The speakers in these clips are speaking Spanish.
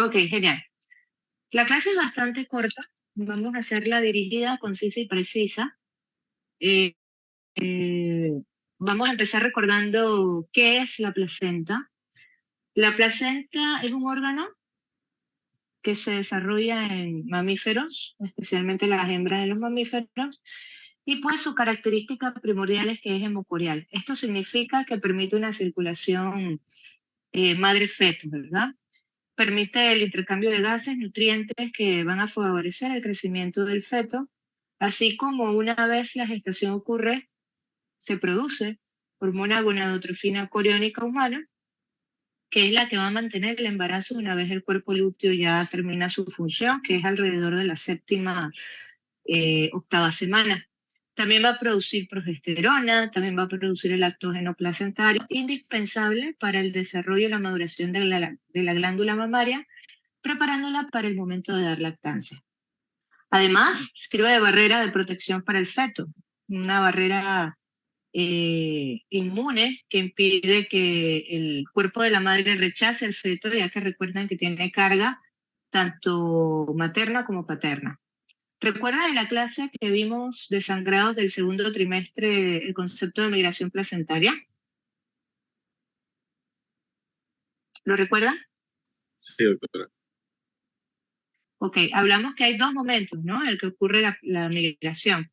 Ok, genial. La clase es bastante corta. Vamos a hacerla dirigida, concisa y precisa. Eh, eh, Vamos a empezar recordando qué es la placenta. La placenta es un órgano que se desarrolla en mamíferos, especialmente las hembras de los mamíferos, y pues su característica primordial es que es hemocorial. Esto significa que permite una circulación madre-feto, ¿verdad? Permite el intercambio de gases, nutrientes que van a favorecer el crecimiento del feto, así como una vez la gestación ocurre, se produce hormona gonadotrofina coriónica humana, que es la que va a mantener el embarazo una vez el cuerpo lúteo ya termina su función, que es alrededor de la séptima, octava semana. También va a producir progesterona, también va a producir el lactógeno placentario, indispensable para el desarrollo y la maduración de la glándula mamaria, preparándola para el momento de dar lactancia. Además, sirve de barrera de protección para el feto, una barrera inmune que impide que el cuerpo de la madre rechace el feto, ya que recuerdan que tiene carga tanto materna como paterna. ¿Recuerdan en la clase que vimos de sangrados del segundo trimestre el concepto de migración placentaria? ¿Lo recuerdan? Sí, doctora. Ok, hablamos que hay dos momentos, ¿no? En el que ocurre la migración.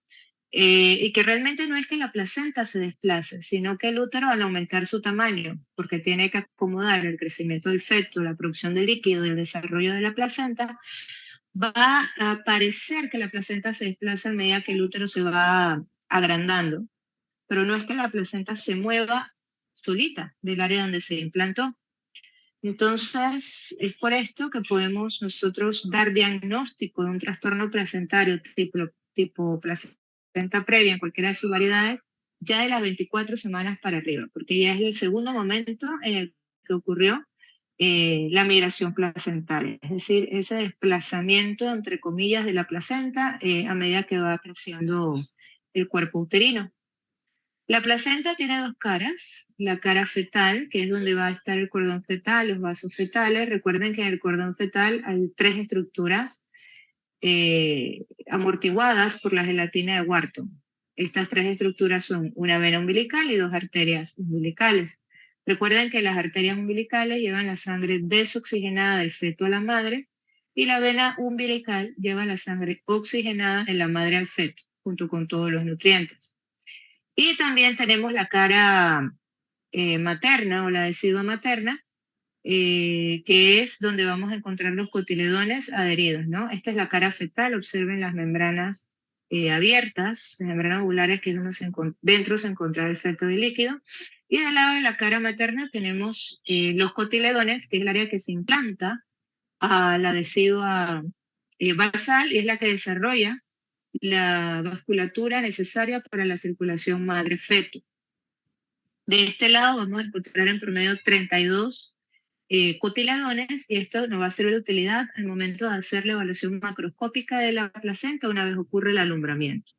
Y que realmente no es que la placenta se desplace, sino que el útero al aumentar su tamaño, porque tiene que acomodar el crecimiento del feto, la producción de líquido y el desarrollo de la placenta, va a parecer que la placenta se desplaza a medida que el útero se va agrandando, pero no es que la placenta se mueva solita del área donde se implantó. Entonces, es por esto que podemos nosotros dar diagnóstico de un trastorno placentario tipo placenta previa en cualquiera de sus variedades, ya de las 24 semanas para arriba, porque ya es el segundo momento en el que ocurrió la migración placentaria, es decir, ese desplazamiento, entre comillas, de la placenta a medida que va creciendo el cuerpo uterino. La placenta tiene dos caras, la cara fetal, que es donde va a estar el cordón fetal, los vasos fetales. Recuerden que en el cordón fetal hay tres estructuras amortiguadas por la gelatina de Wharton. Estas tres estructuras son una vena umbilical y dos arterias umbilicales. Recuerden que las arterias umbilicales llevan la sangre desoxigenada del feto a la madre y la vena umbilical lleva la sangre oxigenada de la madre al feto, junto con todos los nutrientes. Y también tenemos la cara materna o la decidua materna, que es donde vamos a encontrar los cotiledones adheridos, ¿no? Esta es la cara fetal, observen las membranas abiertas, las membranas ovulares, que es donde dentro se encuentra el feto de líquido. Y del lado de la cara materna tenemos los cotiledones, que es el área que se implanta a la decidua basal y es la que desarrolla la vasculatura necesaria para la circulación madre-feto. De este lado vamos a encontrar en promedio 32 cotiledones y esto nos va a servir de utilidad al momento de hacer la evaluación macroscópica de la placenta una vez ocurre el alumbramiento.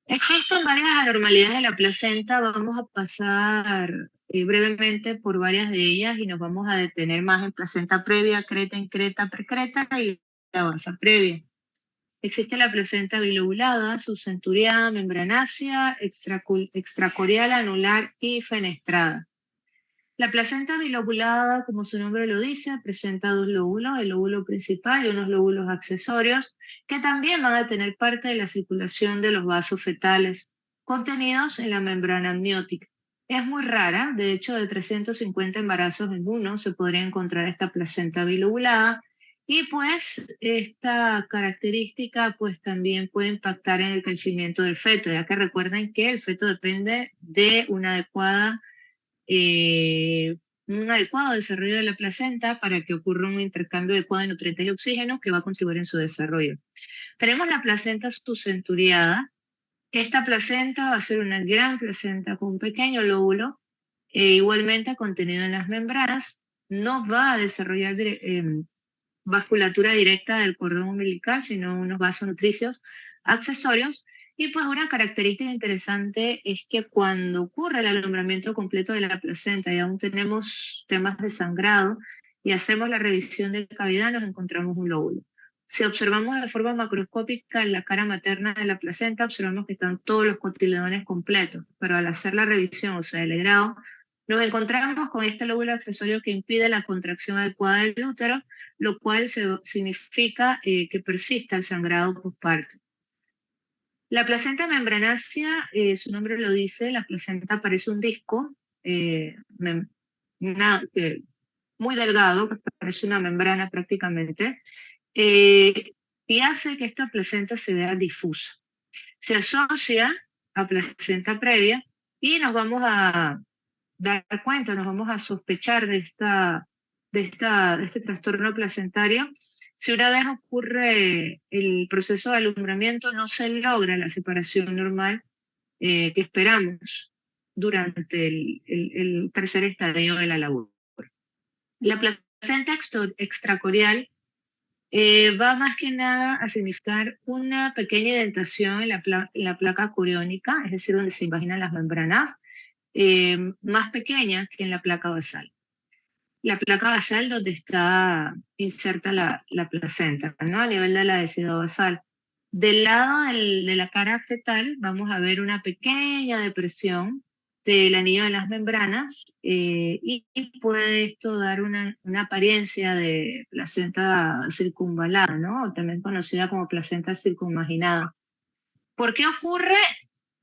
Existen varias anormalidades de la placenta, vamos a pasar brevemente por varias de ellas y nos vamos a detener más en placenta previa, creta, increta, precreta y la basa previa. Existe la placenta bilobulada, subcenturiada, membranácea, extracorial, anular y fenestrada. La placenta bilobulada, como su nombre lo dice, presenta dos lóbulos, el lóbulo principal y unos lóbulos accesorios, que también van a tener parte de la circulación de los vasos fetales, contenidos en la membrana amniótica. Es muy rara, de hecho de 350 embarazos en uno se podría encontrar esta placenta bilobulada, y pues esta característica pues también puede impactar en el crecimiento del feto, ya que recuerden que el feto depende de un adecuado desarrollo de la placenta para que ocurra un intercambio adecuado de nutrientes y oxígeno que va a contribuir en su desarrollo. Tenemos la placenta subcenturiada. Esta placenta va a ser una gran placenta con un pequeño lóbulo, igualmente contenido en las membranas. No va a desarrollar vasculatura directa del cordón umbilical, sino unos vasos nutricios accesorios. Y pues una característica interesante es que cuando ocurre el alumbramiento completo de la placenta y aún tenemos temas de sangrado y hacemos la revisión de cavidad, nos encontramos un lóbulo. Si observamos de forma macroscópica en la cara materna de la placenta, observamos que están todos los cotiledones completos, pero al hacer la revisión, o sea, el legrado, nos encontramos con este lóbulo accesorio que impide la contracción adecuada del útero, lo cual significa que persista el sangrado postparto. La placenta membranácea, su nombre lo dice, la placenta parece un disco muy delgado, que parece una membrana prácticamente, y hace que esta placenta se vea difusa. Se asocia a placenta previa y nos vamos a dar cuenta, nos vamos a sospechar de este trastorno placentario si una vez ocurre el proceso de alumbramiento no se logra la separación normal que esperamos durante el tercer estadio de la labor. La placenta extracorial va más que nada a significar una pequeña indentación en la placa coriónica, es decir, donde se imaginan las membranas, más pequeña que en la placa basal. La placa basal donde está inserta la placenta, ¿no? A nivel de la densidad basal. Del lado de la cara fetal vamos a ver una pequeña depresión del anillo de las membranas y puede esto dar una apariencia de placenta circunvalada, ¿no? O también conocida como placenta circunvaginada. ¿Por qué ocurre?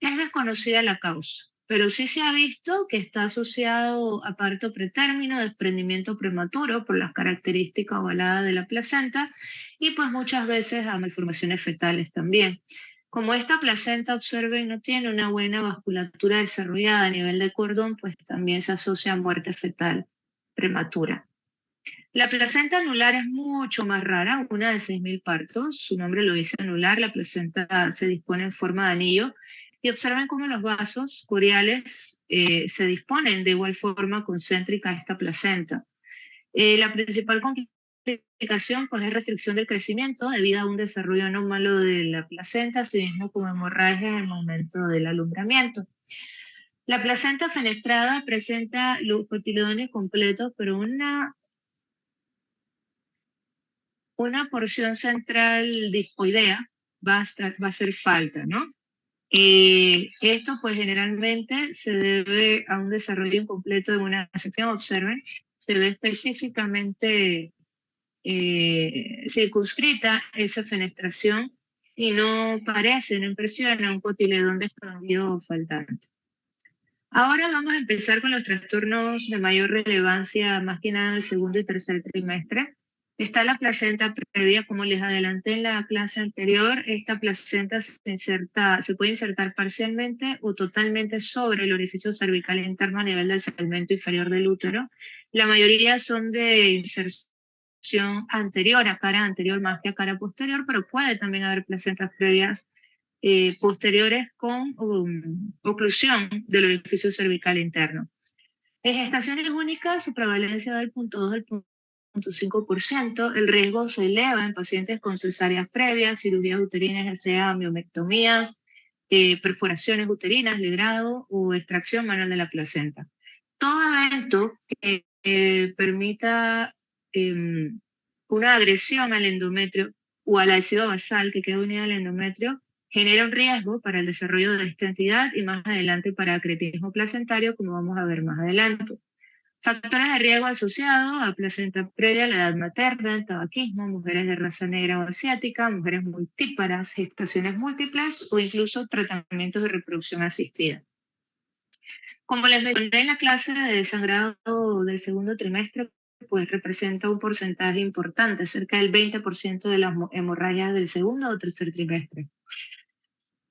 Es desconocida la causa, pero sí se ha visto que está asociado a parto pretérmino, desprendimiento prematuro por las características ovaladas de la placenta y pues muchas veces a malformaciones fetales también. Como esta placenta, observen, no tiene una buena vasculatura desarrollada a nivel de cordón, pues también se asocia a muerte fetal prematura. La placenta anular es mucho más rara, una de 6.000 partos, su nombre lo dice anular, la placenta se dispone en forma de anillo y observen cómo los vasos coriales se disponen de igual forma concéntrica a esta placenta. La principal complicación pues, es restricción del crecimiento debido a un desarrollo anómalo de la placenta, así mismo como hemorragia en el momento del alumbramiento. La placenta fenestrada presenta los cotiledones completos, pero una porción central discoidea va a hacer falta, ¿no? Esto pues generalmente se debe a un desarrollo incompleto de una sección, observen, se ve específicamente circunscrita esa fenestración y no parece, no impresiona un cotiledón desprendido o faltante. Ahora vamos a empezar con los trastornos de mayor relevancia, más que nada en el segundo y tercer trimestre. Está la placenta previa, como les adelanté en la clase anterior, esta placenta se puede insertar parcialmente o totalmente sobre el orificio cervical interno a nivel del segmento inferior del útero. La mayoría son de inserción anterior, a cara anterior más que a cara posterior, pero puede también haber placentas previas posteriores con oclusión del orificio cervical interno. En gestaciones únicas, su prevalencia del 0.2 al 0.5%, el riesgo se eleva en pacientes con cesáreas previas, cirugías uterinas, ya sea miomectomías, perforaciones uterinas, legrado o extracción manual de la placenta. Todo evento que permita una agresión al endometrio o al ácido basal que queda unido al endometrio genera un riesgo para el desarrollo de esta entidad y más adelante para acretismo placentario, como vamos a ver más adelante. Factores de riesgo asociados a placenta previa, la edad materna, el tabaquismo, mujeres de raza negra o asiática, mujeres multíparas, gestaciones múltiples o incluso tratamientos de reproducción asistida. Como les mencioné en la clase de sangrado del segundo trimestre, pues representa un porcentaje importante, cerca del 20% de las hemorragias del segundo o tercer trimestre.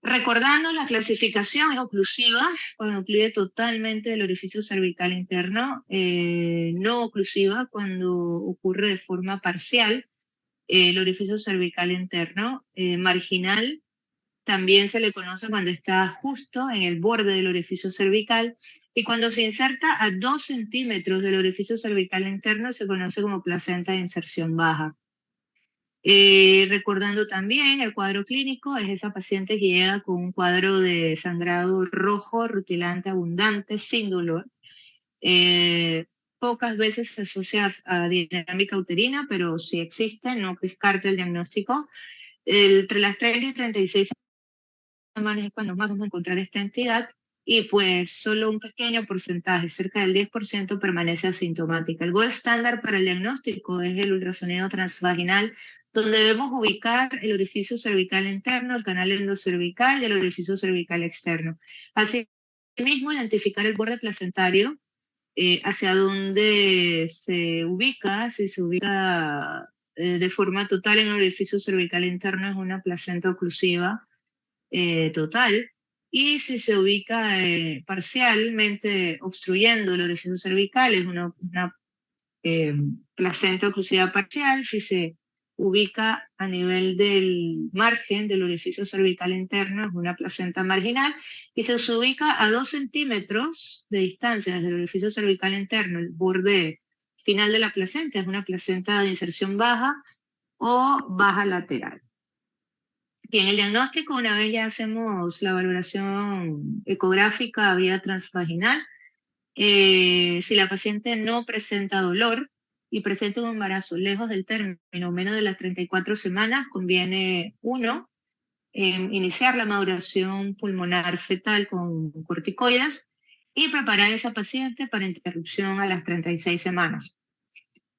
Recordando, la clasificación es oclusiva, cuando ocluye totalmente el orificio cervical interno, no oclusiva cuando ocurre de forma parcial el orificio cervical interno, marginal, también se le conoce cuando está justo en el borde del orificio cervical y cuando se inserta a 2 centímetros del orificio cervical interno se conoce como placenta de inserción baja. Recordando también el cuadro clínico, es esa paciente que llega con un cuadro de sangrado rojo, rutilante, abundante, sin dolor. pocas veces se asocia a dinámica uterina, pero si existe, no descarte el diagnóstico. Entre las 30 y 36 semanas es cuando más vamos a encontrar esta entidad, y pues solo un pequeño porcentaje, cerca del 10%, permanece asintomática. El gold estándar para el diagnóstico es el ultrasonido transvaginal, donde debemos ubicar el orificio cervical interno, el canal endocervical y el orificio cervical externo. Asimismo, identificar el borde placentario, hacia dónde se ubica. Si se ubica de forma total en el orificio cervical interno, es una placenta oclusiva total, y si se ubica parcialmente obstruyendo el orificio cervical, es una placenta oclusiva parcial. Si se ubica a nivel del margen del orificio cervical interno, es una placenta marginal, y se ubica a 2 centímetros de distancia desde el orificio cervical interno, el borde final de la placenta, es una placenta de inserción baja o baja lateral. Bien, el diagnóstico, una vez ya hacemos la valoración ecográfica vía transvaginal, si la paciente no presenta dolor y presenta un embarazo lejos del término, menos de las 34 semanas, conviene, uno, iniciar la maduración pulmonar fetal con corticoides y preparar a esa paciente para interrupción a las 36 semanas.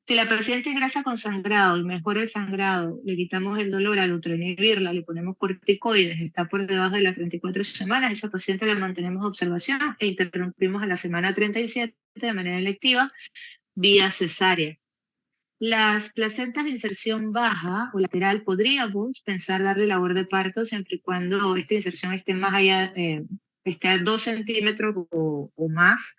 Si la paciente ingresa con sangrado y mejora el sangrado, le quitamos el dolor al ultrainhibirla, le ponemos corticoides, está por debajo de las 34 semanas, esa paciente la mantenemos observación e interrumpimos a la semana 37 de manera electiva vía cesárea. Las placentas de inserción baja o lateral podríamos pensar darle labor de parto siempre y cuando esta inserción esté más allá, esté a 2 centímetros o más,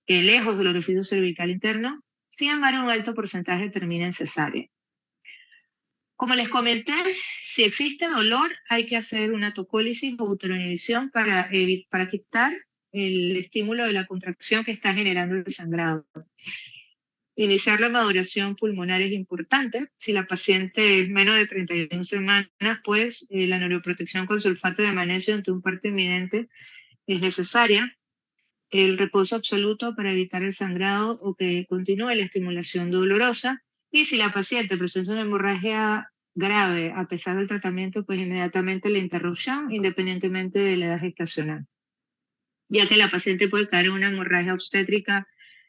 lejos del orificio cervical interno. Sin embargo, un alto porcentaje termina en cesárea. Como les comenté, si existe dolor, hay que hacer una tocólisis o uteroinhibición para quitar el estímulo de la contracción que está generando el sangrado. Iniciar la maduración pulmonar es importante. Si la paciente es menos de 31 semanas, pues la neuroprotección con sulfato de magnesio ante un parto inminente es necesaria. El reposo absoluto para evitar el sangrado o que continúe la estimulación dolorosa. Y si la paciente presenta una hemorragia grave a pesar del tratamiento, pues inmediatamente la interrupción, independientemente de la edad gestacional, ya que la paciente puede caer en una hemorragia obstétrica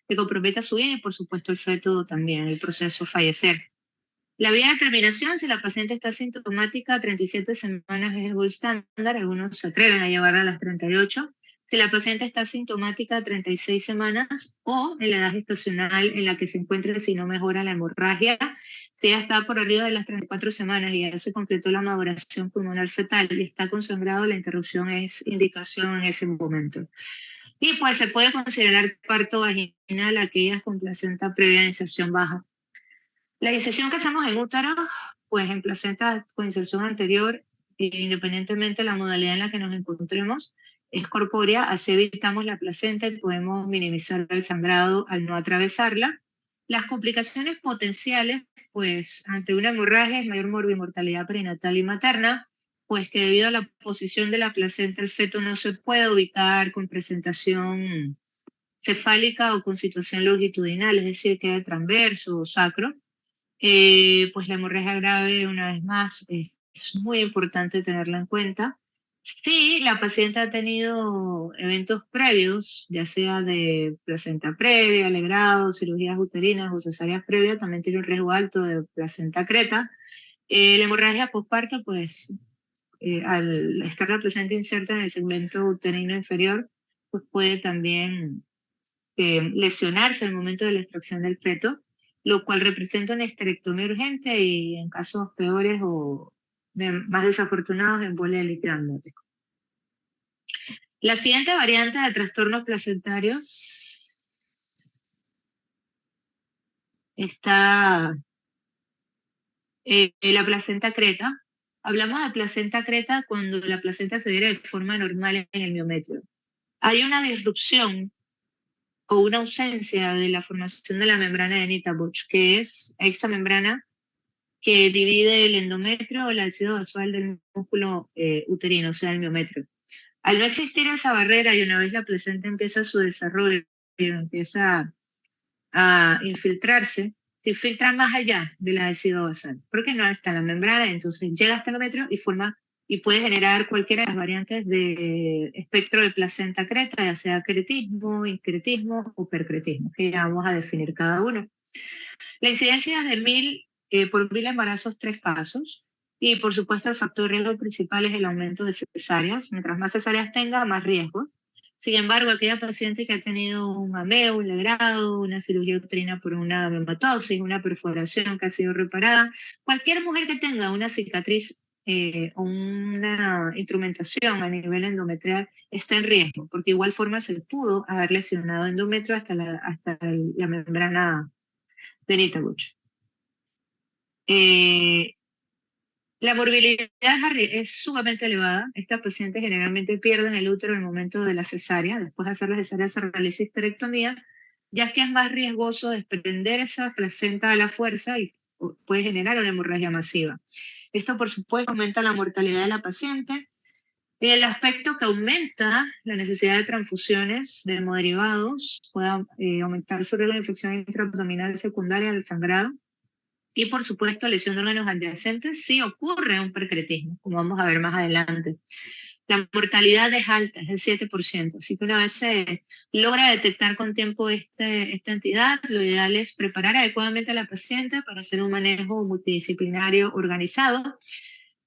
que comprometa su vida y por supuesto el feto también, el proceso fallecer. La vía de terminación, si la paciente está sintomática, 37 semanas es el gold estándar, algunos se atreven a llevarla a las 38. Si la paciente está sintomática, 36 semanas, o en la edad gestacional en la que se encuentre si no mejora la hemorragia. Si ya está por arriba de las 34 semanas y ya se completó la maduración pulmonar fetal y está con sangrado, la interrupción es indicación en ese momento. Y pues se puede considerar parto vaginal aquellas con placenta previa de inserción baja. La incisión que hacemos en útero, pues en placenta con inserción anterior, independientemente de la modalidad en la que nos encontremos, es corpórea, así evitamos la placenta y podemos minimizar el sangrado al no atravesarla. Las complicaciones potenciales, pues ante una hemorragia es mayor morbimortalidad perinatal y materna, pues que debido a la posición de la placenta el feto no se puede ubicar con presentación cefálica o con situación longitudinal, es decir, queda transverso o sacro. Pues la hemorragia grave, una vez más, es muy importante tenerla en cuenta. Si la paciente ha tenido eventos previos, ya sea de placenta previa, legrado, cirugías uterinas o cesáreas previas, también tiene un riesgo alto de placenta creta. La hemorragia postparto, pues al estar la placenta inserta en el segmento uterino inferior, pues puede también lesionarse al momento de la extracción del feto, lo cual representa una histerectomía urgente y en casos peores o más desafortunados, embolia de líquido amniótico. La siguiente variante de trastornos placentarios está la placenta creta. Hablamos de placenta creta cuando la placenta se adhiere de forma normal en el miometrio. Hay una disrupción o una ausencia de la formación de la membrana de Nita-Busch, que es esa membrana que divide el endometrio o el ácido basal del músculo uterino, o sea, el miometrio. Al no existir esa barrera y una vez la placenta empieza su desarrollo, empieza a infiltrarse, se infiltra más allá de la tejido basal, porque no está en la membrana, entonces llega hasta el endometrio y forma y puede generar cualquiera de las variantes de espectro de placenta creta, ya sea cretismo, incretismo o percretismo, que ya vamos a definir cada uno. La incidencia de por 1000 embarazos, 3 casos. Y por supuesto el factor de riesgo principal es el aumento de cesáreas. Mientras más cesáreas tenga, más riesgos. Sin embargo, aquella paciente que ha tenido un AMEO, un legrado, una cirugía uterina por una hematosis, una perforación que ha sido reparada, cualquier mujer que tenga una cicatriz o una instrumentación a nivel endometrial está en riesgo, porque de igual forma se pudo haber lesionado endometrio hasta la membrana de Nitabuch. La morbilidad es sumamente elevada. Estas pacientes generalmente pierden el útero en el momento de la cesárea. Después de hacer la cesárea se realiza histerectomía, ya que es más riesgoso desprender esa placenta a la fuerza y puede generar una hemorragia masiva. Esto, por supuesto, aumenta la mortalidad de la paciente. Y el aspecto que aumenta la necesidad de transfusiones de hemoderivados, puede aumentar su riesgo de infección intraabdominal secundaria al sangrado. Y por supuesto, lesión de órganos adyacentes si ocurre un percretismo, como vamos a ver más adelante. La mortalidad es alta, es del 7%, así que una vez se logra detectar con tiempo esta entidad, lo ideal es preparar adecuadamente a la paciente para hacer un manejo multidisciplinario organizado,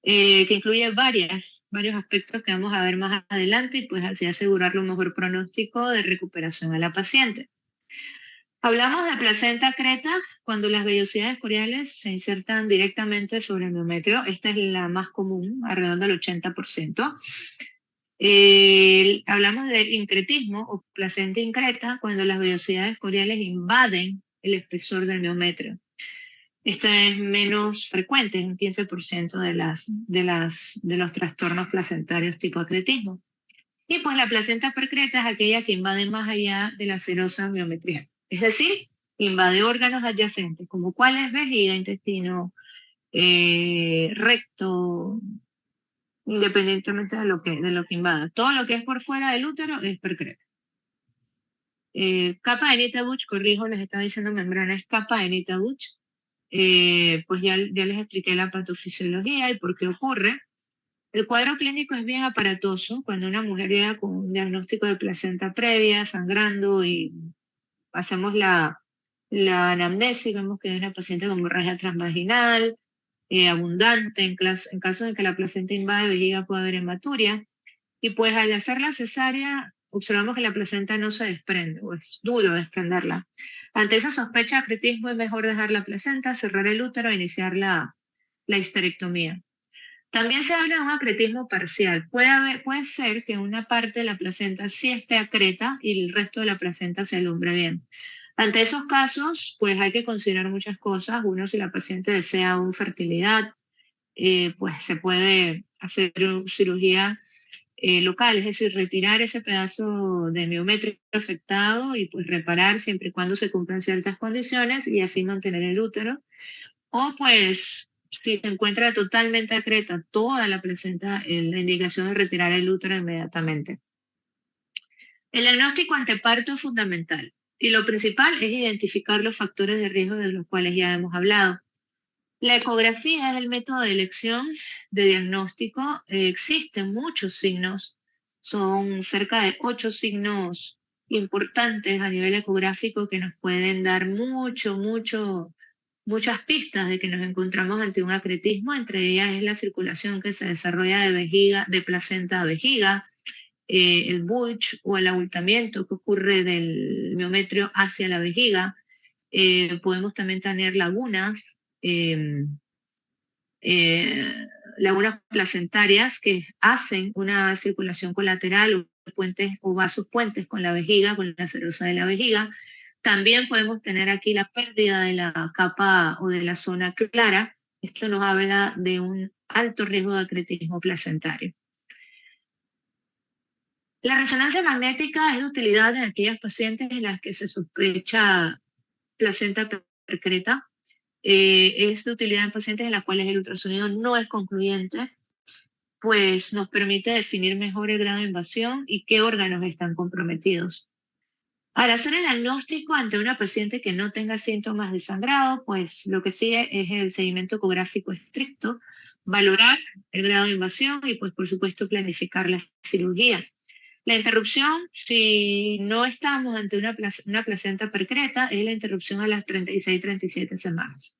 que incluye varios aspectos que vamos a ver más adelante y pues así asegurar un mejor pronóstico de recuperación a la paciente. Hablamos de placenta creta cuando las vellosidades coriales se insertan directamente sobre el endometrio. Esta es la más común, alrededor del 80%. Hablamos de incretismo o placenta increta cuando las vellosidades coriales invaden el espesor del endometrio. Esta es menos frecuente, es un 15% de los trastornos placentarios tipo acretismo. Y pues la placenta percreta es aquella que invade más allá de la serosa miometría. Es decir, invade órganos adyacentes, como cuáles, vejiga, intestino, recto, independientemente de lo que invada. Todo lo que es por fuera del útero es percreta. Capa de Nitabuch, corrijo, les estaba diciendo membrana, es capa de Nitabuch. Pues ya les expliqué la patofisiología y por qué ocurre. El cuadro clínico es bien aparatoso cuando una mujer llega con un diagnóstico de placenta previa, sangrando y hacemos la anamnesis, vemos que hay una paciente con hemorragia transvaginal, abundante, en caso de que la placenta invade vejiga puede haber hematuria, y pues al hacer la cesárea observamos que la placenta no se desprende, o es duro desprenderla. Ante esa sospecha de acretismo es mejor dejar la placenta, cerrar el útero e iniciar la histerectomía. También se habla de un acretismo parcial. Puede ser que una parte de la placenta sí esté acreta y el resto de la placenta se alumbre bien. Ante esos casos, pues hay que considerar muchas cosas. Uno, si la paciente desea una fertilidad, pues se puede hacer cirugía local, es decir, retirar ese pedazo de miometrio afectado y pues reparar siempre y cuando se cumplan ciertas condiciones y así mantener el útero. O pues, si se encuentra totalmente acreta toda la placenta, la indicación es retirar el útero inmediatamente. El diagnóstico anteparto es fundamental y lo principal es identificar los factores de riesgo de los cuales ya hemos hablado. La ecografía es el método de elección de diagnóstico. Existen muchos signos, son cerca de 8 signos importantes a nivel ecográfico que nos pueden dar muchas pistas de que nos encontramos ante un acretismo. Entre ellas es la circulación que se desarrolla de placenta a vejiga, el bulge o el abultamiento que ocurre del miometrio hacia la vejiga. Podemos también tener lagunas, lagunas placentarias que hacen una circulación colateral o vasos puentes con la vejiga, con la serosa de la vejiga. También podemos tener aquí la pérdida de la capa o de la zona clara. Esto nos habla de un alto riesgo de acretismo placentario. La resonancia magnética es de utilidad en aquellas pacientes en las que se sospecha placenta percreta. Es de utilidad en pacientes en las cuales el ultrasonido no es concluyente, pues nos permite definir mejor el grado de invasión y qué órganos están comprometidos. Al hacer el diagnóstico ante una paciente que no tenga síntomas de sangrado, pues lo que sigue es el seguimiento ecográfico estricto, valorar el grado de invasión y pues por supuesto planificar la cirugía. La interrupción, si no estamos ante una placenta percreta, es la interrupción a las 36-37 semanas.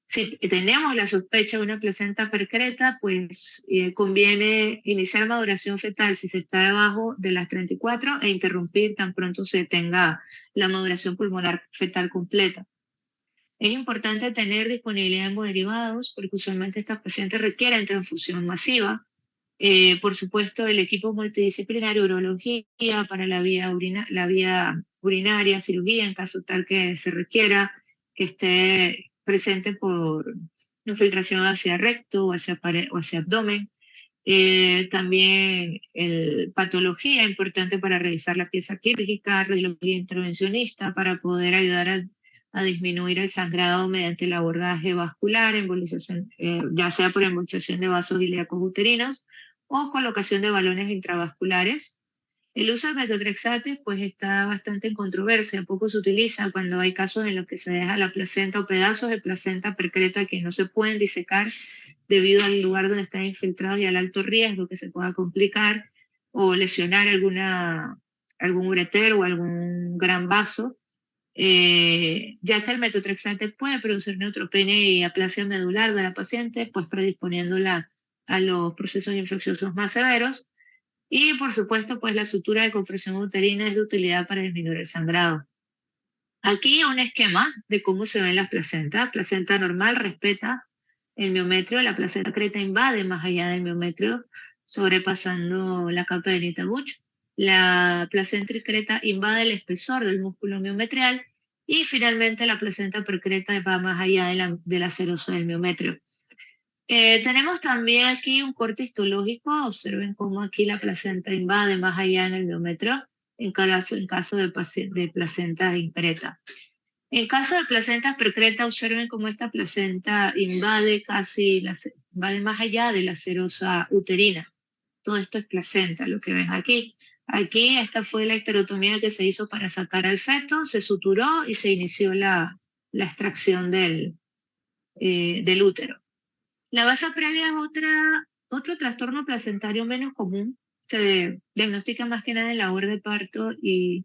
Si tenemos la sospecha de una placenta percreta, pues conviene iniciar maduración fetal si se está debajo de las 34 e interrumpir tan pronto se tenga la maduración pulmonar fetal completa. Es importante tener disponibilidad de hemoderivados porque usualmente estas pacientes requieren transfusión masiva. Por supuesto, el equipo multidisciplinario, urología para la vía urinaria, cirugía en caso tal que se requiera, que esté presente por infiltración hacia recto o hacia abdomen. También patología importante para revisar la pieza quirúrgica, radiología intervencionista para poder ayudar a disminuir el sangrado mediante el abordaje vascular, embolización, ya sea por embolización de vasos ilíacos uterinos o colocación de balones intravasculares. El uso del metotrexate pues está bastante en controversia, poco se utiliza cuando hay casos en los que se deja la placenta o pedazos de placenta percreta que no se pueden disecar debido al lugar donde está infiltrado y al alto riesgo que se pueda complicar o lesionar algún ureter o algún gran vaso, ya que el metotrexate puede producir neutropenia y aplasia medular de la paciente, pues predisponiéndola a los procesos infecciosos más severos. Y por supuesto, pues la sutura de compresión uterina es de utilidad para disminuir el sangrado. Aquí un esquema de cómo se ven las placentas. Placenta normal respeta el miometrio, la placenta creta invade más allá del miometrio, sobrepasando la capa de Nitabuch. La placenta creta invade el espesor del músculo miometrial y finalmente la placenta percreta va más allá de la serosa del miometrio. Tenemos también aquí un corte histológico. Observen cómo aquí la placenta invade más allá en el miometrio en caso de placenta increta. En caso de placentas percreta, observen cómo esta placenta invade más allá de la serosa uterina. Todo esto es placenta, lo que ven aquí. Aquí esta fue la histerotomía que se hizo para sacar al feto, se suturó y se inició la extracción del útero. La basa previa es otro trastorno placentario menos común. Se diagnostica más que nada en la labor de parto y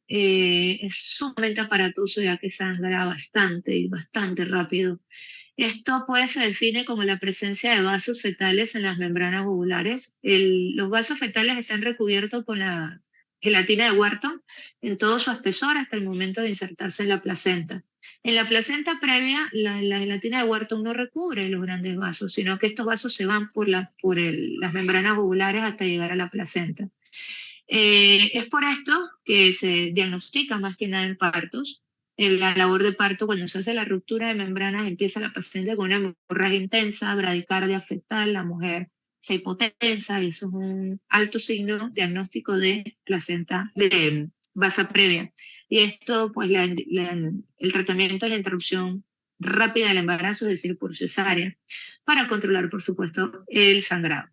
es sumamente aparatoso ya que sangra bastante y bastante rápido. Esto pues se define como la presencia de vasos fetales en las membranas ovulares. Los vasos fetales están recubiertos con la gelatina de Wharton en todo su espesor hasta el momento de insertarse en la placenta. En la placenta previa, la gelatina de Wharton no recubre los grandes vasos, sino que estos vasos se van por las membranas ovulares hasta llegar a la placenta. Es por esto que se diagnostica más que nada en partos. En la labor de parto, cuando se hace la ruptura de membranas, empieza la paciente con una hemorragia intensa, bradicardia fetal, la mujer se hipotensa, y eso es un alto signo diagnóstico de placenta, de vasa previa. Y esto, pues el tratamiento es la interrupción rápida del embarazo, es decir, por cesárea, para controlar, por supuesto, el sangrado.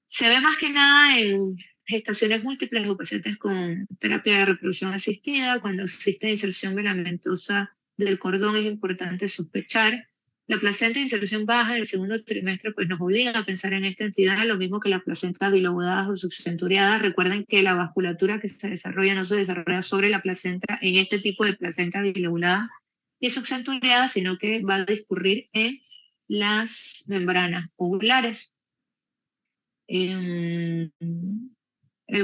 Se ve más que nada en gestaciones múltiples o pacientes con terapia de reproducción asistida. Cuando existe inserción medicamentosa del cordón es importante sospechar. La placenta de inserción baja en el segundo trimestre pues nos obliga a pensar en esta entidad, lo mismo que las placentas bilobuladas o subcenturiadas. Recuerden que la vasculatura que se desarrolla no se desarrolla sobre la placenta en este tipo de placenta bilobulada y subcenturiada, sino que va a discurrir en las membranas ovulares. El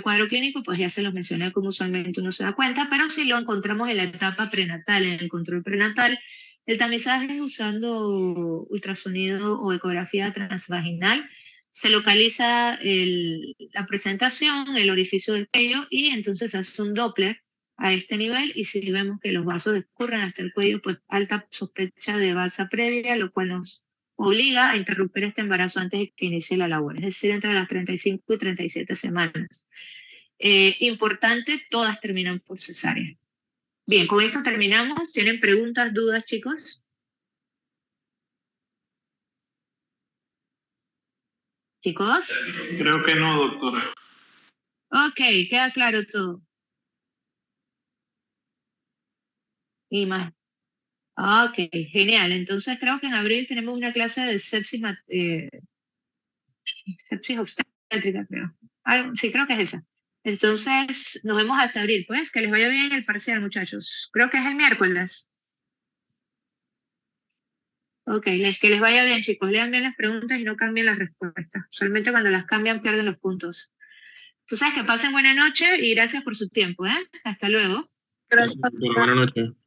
cuadro clínico, pues ya se los mencioné como usualmente uno se da cuenta, pero si lo encontramos en la etapa prenatal, en el control prenatal, el tamizaje es usando ultrasonido o ecografía transvaginal, se localiza la presentación, el orificio del cuello y entonces se hace un Doppler a este nivel y si vemos que los vasos discurren hasta el cuello, pues alta sospecha de vasa previa, lo cual nos obliga a interrumpir este embarazo antes de que inicie la labor, es decir, entre las 35 y 37 semanas. Importante, todas terminan por cesárea. Bien, con esto terminamos. ¿Tienen preguntas, dudas, chicos? ¿Chicos? Creo que no, doctora. Ok, queda claro todo. y más. Ah, ok, genial. Entonces creo que en abril tenemos una clase de sepsis obstétrica, creo. Sí, creo que es esa. Entonces, nos vemos hasta abril, pues, que les vaya bien el parcial, muchachos. Creo que es el miércoles. Ok, que les vaya bien, chicos. Lean bien las preguntas y no cambien las respuestas. Solamente cuando las cambian pierden los puntos. Entonces, que pasen buena noche y gracias por su tiempo, ¿eh? Hasta luego. Gracias, doctora. Buenas noches.